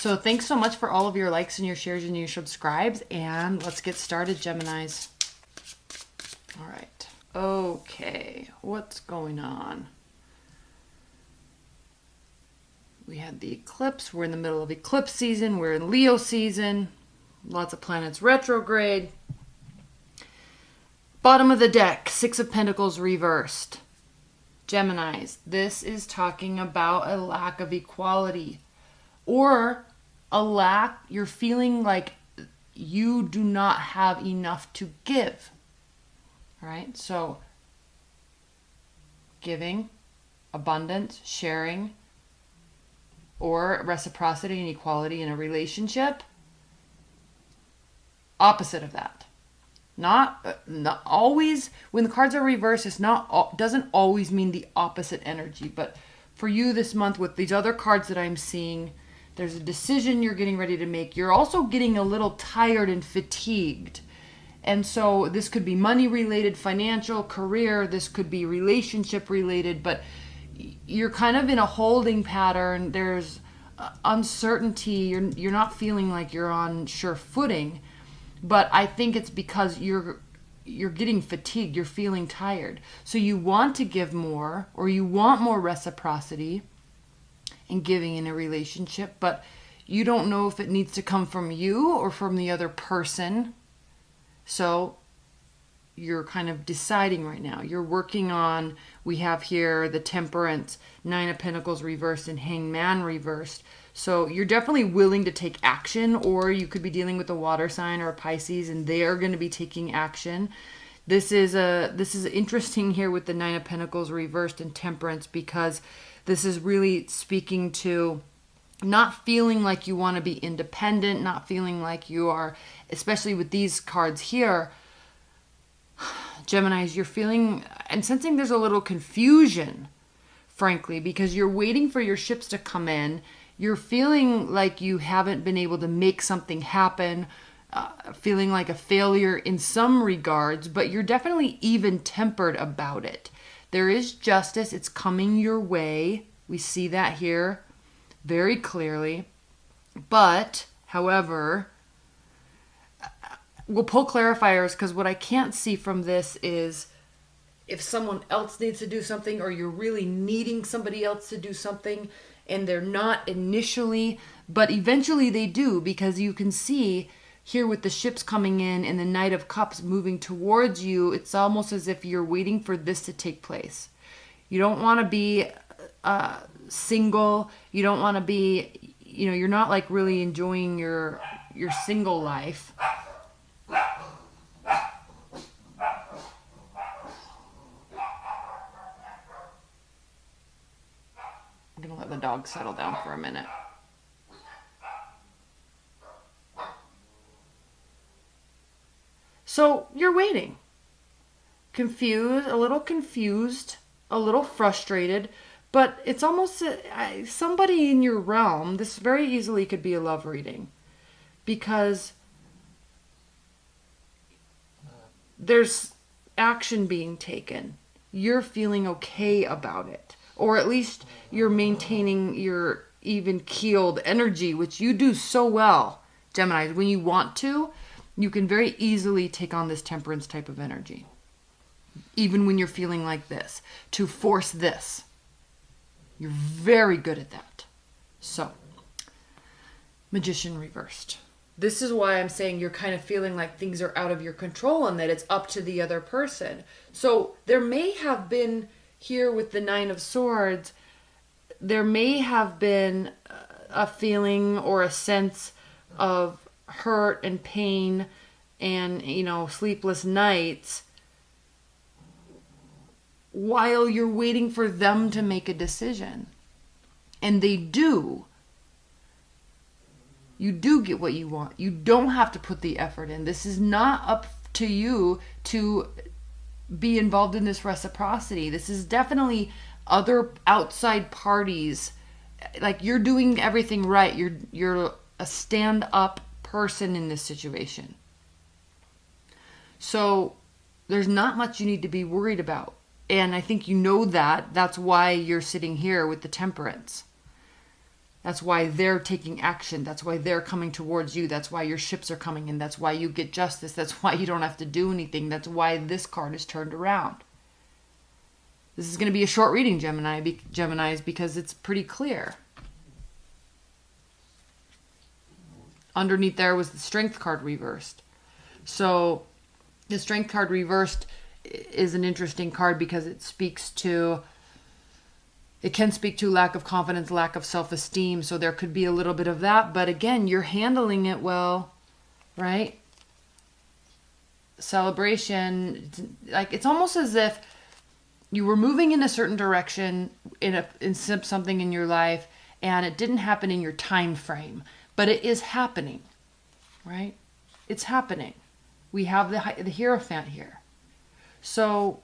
So thanks so much for all of your likes and your shares and your subscribes. And let's get started, Geminis. All right. Okay. What's going on? We had the eclipse. We're in the middle of eclipse season. We're in Leo season. Lots of planets retrograde. Bottom of the deck, Six of Pentacles reversed. Geminis, this is talking about a lack of equality. Or a lack, you're feeling like you do not have enough to give. All right? So, giving, abundance, sharing, or reciprocity and equality in a relationship. Opposite of that. Not always, when the cards are reversed, doesn't always mean the opposite energy. But for you this month with these other cards that I'm seeing, there's a decision you're getting ready to make. You're also getting a little tired and fatigued. And so this could be money related, financial, career. This could be relationship related. But you're kind of in a holding pattern. There's uncertainty. You're not feeling like you're on sure footing. But I think it's because you're getting fatigued. You're feeling tired. So you want to give more, or you want more reciprocity and giving in a relationship, but you don't know if it needs to come from you or from the other person. So you're kind of deciding right now. You're working on, we have here the Temperance, Nine of Pentacles reversed, and Hangman reversed. So you're definitely willing to take action, or you could be dealing with a water sign or a Pisces, and they are going to be taking action. This is interesting here with the Nine of Pentacles reversed and Temperance, because this is really speaking to not feeling like you want to be independent, not feeling like you are, especially with these cards here, Geminis, you're feeling and sensing there's a little confusion, frankly, because you're waiting for your ships to come in. You're feeling like you haven't been able to make something happen, feeling like a failure in some regards, but you're definitely even-tempered about it. There is justice. It's coming your way. We see that here very clearly. But, however, we'll pull clarifiers, because what I can't see from this is if someone else needs to do something, or you're really needing somebody else to do something, and they're not initially, but eventually they do, because you can see here with the ships coming in and the Knight of Cups moving towards you, it's almost as if you're waiting for this to take place. You don't want to be single. You don't want to be, you're not like really enjoying your single life. I'm going to let the dog settle down for a minute. So you're waiting. Confused, a little frustrated, but it's almost somebody in your realm. This very easily could be a love reading, because there's action being taken. You're feeling okay about it. Or at least you're maintaining your even-keeled energy, which you do so well, Gemini. When you want to, you can very easily take on this Temperance type of energy. Even when you're feeling like this. To force this. You're very good at that. So, Magician reversed. This is why I'm saying you're kind of feeling like things are out of your control and that it's up to the other person. So, there may have been... Here with the Nine of Swords, there may have been a feeling or a sense of hurt and pain and, sleepless nights while you're waiting for them to make a decision. And they do. You do get what you want. You don't have to put the effort in. This is not up to you to be involved in this reciprocity. This is definitely other outside parties. Like, you're doing everything right. You're a stand-up person in this situation. So there's not much you need to be worried about. And I think you know that. That's why you're sitting here with the Temperance. That's why they're taking action. That's why they're coming towards you. That's why your ships are coming in. That's why you get justice. That's why you don't have to do anything. That's why this card is turned around. This is going to be a short reading, Geminis, because it's pretty clear. Underneath there was the Strength card reversed. So the Strength card reversed is an interesting card because it can speak to lack of confidence, lack of self-esteem. So there could be a little bit of that. But again, you're handling it well, right? Celebration. Like, it's almost as if you were moving in a certain direction in something in your life, and it didn't happen in your time frame. But it is happening, right? It's happening. We have the Hierophant here. So,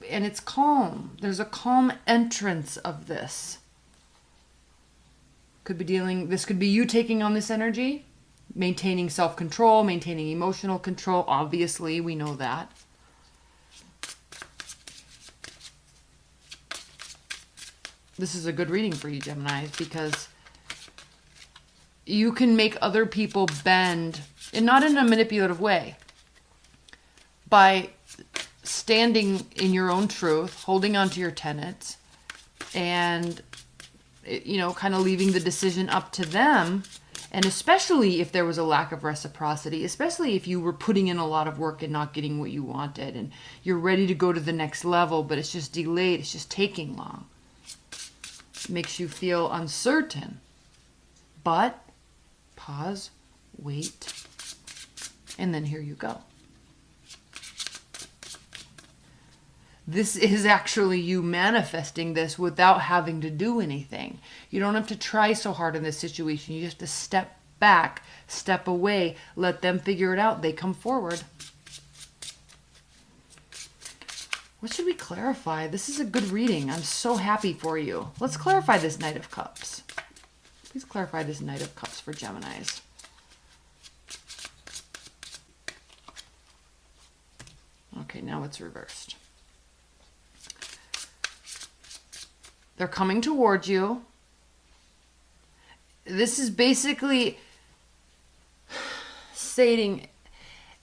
and it's calm. There's a calm entrance of this. This could be you taking on this energy, maintaining self-control, maintaining emotional control. Obviously, we know that. This is a good reading for you, Geminis, because you can make other people bend, and not in a manipulative way, by standing in your own truth, holding on to your tenets, and, kind of leaving the decision up to them. And especially if there was a lack of reciprocity, especially if you were putting in a lot of work and not getting what you wanted, and you're ready to go to the next level, but it's just delayed, it's just taking long. It makes you feel uncertain. But pause, wait, and then here you go. This is actually you manifesting this without having to do anything. You don't have to try so hard in this situation. You just have to step back, step away, let them figure it out. They come forward. What should we clarify? This is a good reading. I'm so happy for you. Let's clarify this Knight of Cups. Please clarify this Knight of Cups for Geminis. Okay, now it's reversed. They're coming towards you. This is basically stating,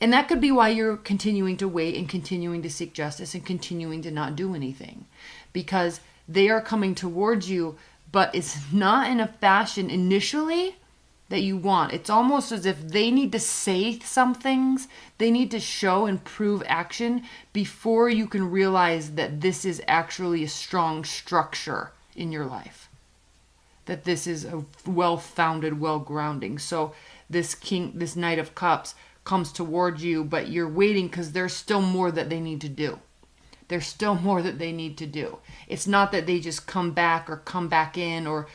and that could be why you're continuing to wait and continuing to seek justice and continuing to not do anything. Because they are coming towards you, but it's not in a fashion initially that you want. It's almost as if they need to say some things. They need to show and prove action before you can realize that this is actually a strong structure in your life. That this is a well-founded, well-grounding. So this Knight of Cups comes towards you, but you're waiting because there's still more that they need to do. There's still more that they need to do. It's not that they just come back or come back in or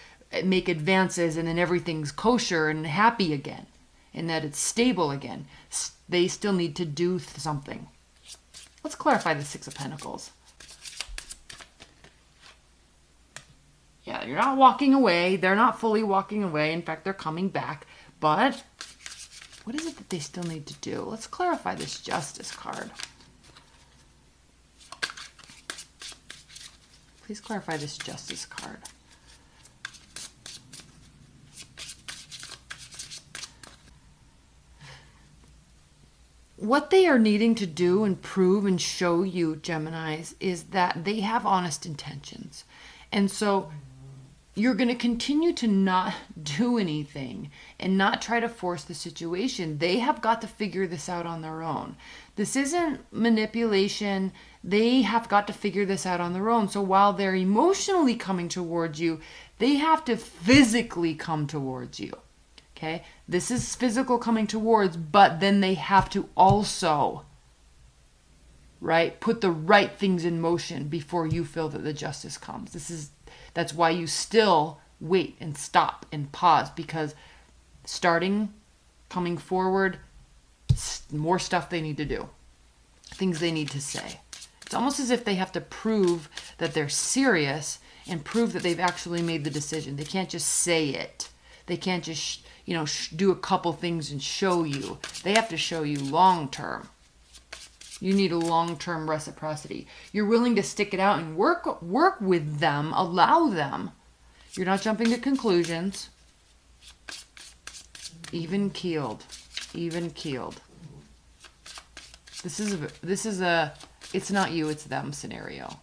make advances and then everything's kosher and happy again and that it's stable again. They still need to do something. Let's clarify the Six of Pentacles. Yeah, you're not walking away. They're not fully walking away. In fact, they're coming back. But what is it that they still need to do? Let's clarify this Justice card. Please clarify this Justice card. What they are needing to do and prove and show you, Geminis, is that they have honest intentions. And so you're going to continue to not do anything and not try to force the situation. They have got to figure this out on their own. This isn't manipulation. They have got to figure this out on their own. So while they're emotionally coming towards you, they have to physically come towards you. Okay? This is physical coming towards, but then they have to also, right, put the right things in motion before you feel that the justice comes. That's why you still wait and stop and pause, because coming forward, more stuff they need to do, things they need to say. It's almost as if they have to prove that they're serious and prove that they've actually made the decision. They can't just say it. They can't just, do a couple things and show you. They have to show you long term. You need a long-term reciprocity. You're willing to stick it out and work with them, allow them. You're not jumping to conclusions. Even keeled. Even keeled. This is a it's not you, it's them scenario.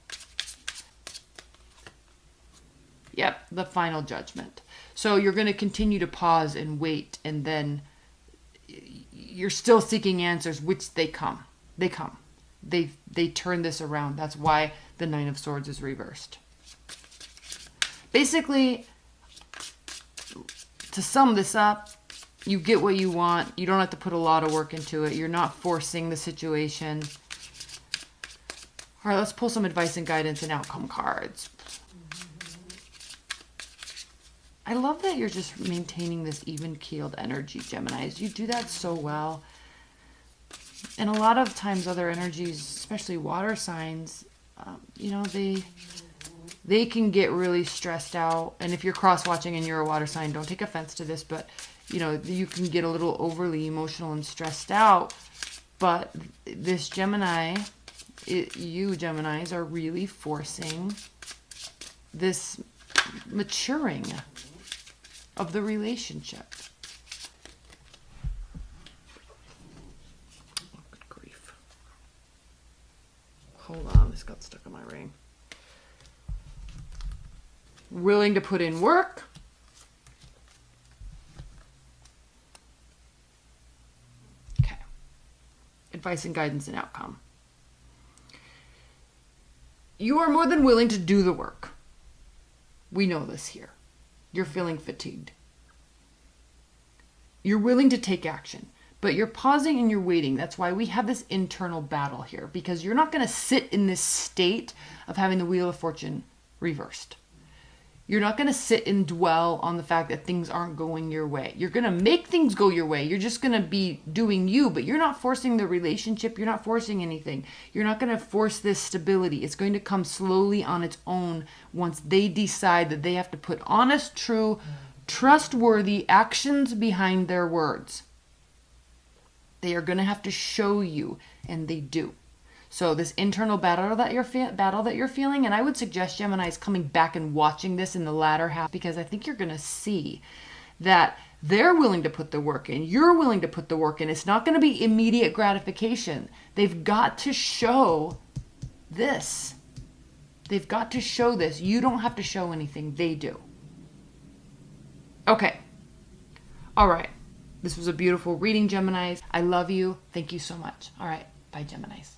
Yep, the final judgment. So you're going to continue to pause and wait, and then you're still seeking answers, which they come. They come. They turn this around. That's why the Nine of Swords is reversed. Basically, to sum this up, you get what you want. You don't have to put a lot of work into it. You're not forcing the situation. All right, let's pull some advice and guidance and outcome cards. I love that you're just maintaining this even-keeled energy, Geminis. You do that so well. And a lot of times other energies, especially water signs, you know, they can get really stressed out. And if you're cross-watching and you're a water sign, don't take offense to this, but, you know, you can get a little overly emotional and stressed out. But this Gemini, you Geminis are really forcing this maturing of the relationship. Oh, good grief. Hold on, this got stuck on my ring. Willing to put in work. Okay. Advice and guidance and outcome. You are more than willing to do the work. We know this here. You're feeling fatigued. You're willing to take action, but you're pausing and you're waiting. That's why we have this internal battle here, because you're not going to sit in this state of having the Wheel of Fortune reversed. You're not going to sit and dwell on the fact that things aren't going your way. You're going to make things go your way. You're just going to be doing you, but you're not forcing the relationship. You're not forcing anything. You're not going to force this stability. It's going to come slowly on its own once they decide that they have to put honest, true, trustworthy actions behind their words. They are going to have to show you, and they do. So this internal battle that you're feeling, and I would suggest Geminis coming back and watching this in the latter half, because I think you're going to see that they're willing to put the work in. You're willing to put the work in. It's not going to be immediate gratification. They've got to show this. They've got to show this. You don't have to show anything. They do. Okay. All right. This was a beautiful reading, Geminis. I love you. Thank you so much. All right. Bye, Geminis.